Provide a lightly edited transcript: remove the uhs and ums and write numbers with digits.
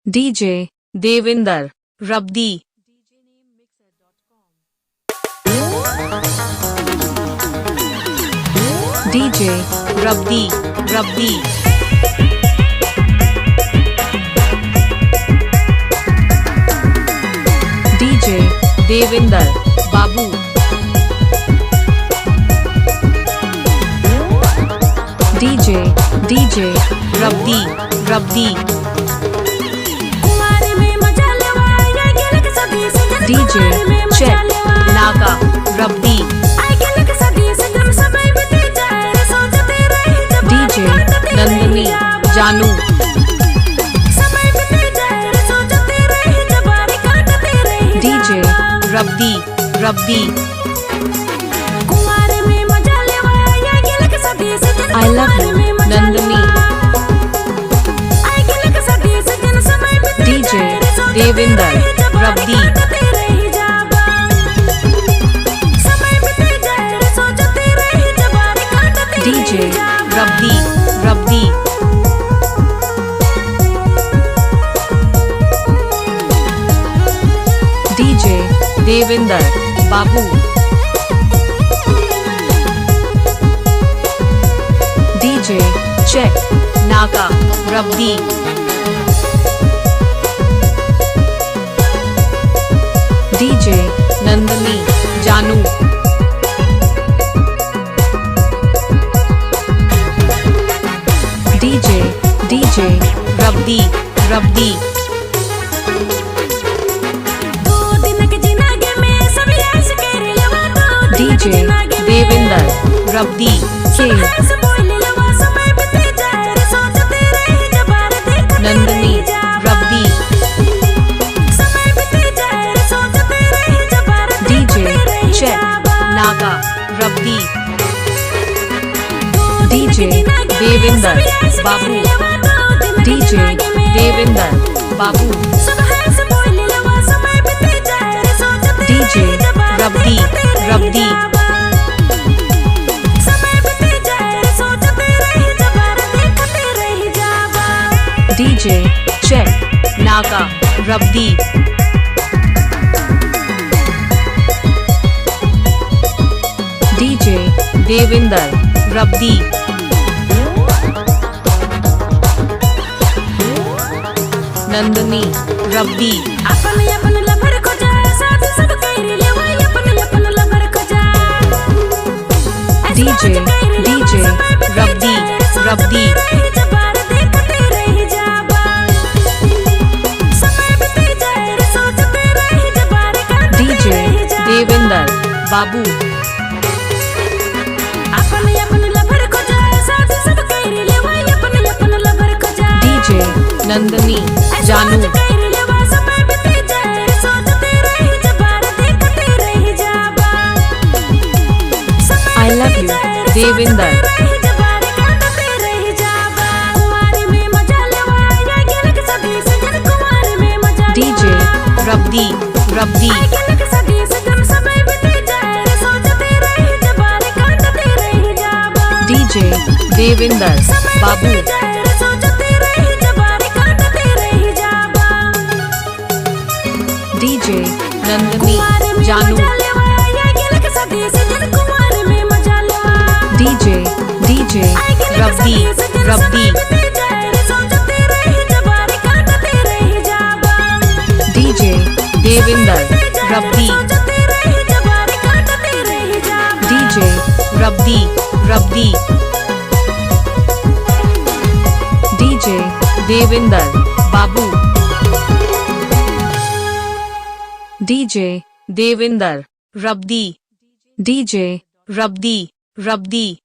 DJ Devinder Rabdi DJ Rabdi DJ Devinder Babu DJ Rabdi DJ Check Naga Rabdi DJ Nandini Janu DJ Rabdi I love you Nandini DJ Devinder Rabdi DJ Rabdi DJ Devinder Babu DJ Check Naga Rabdi DJ Nandini Janu DJ Rabdi DJ Devinder Rabdi K Nandini Rabdi DJ Check Naga Rabdi DJ Devinder Babu DJ Devinder Babu DJ Rabdi DJ Check Naga Rabdi DJ Devinder Rabdi Nandini Rabdi DJ Rabdi DJ Devinder Babu DJ Nandini Janu I love you Devinder DJ Rabdi DJ Devinder Babu DJ Nandini Janu DJ Rabdi DJ Devinder Rabdi DJ Rabdi DJ Devinder Babu DJ Devinder Rabdi DJ Rabdi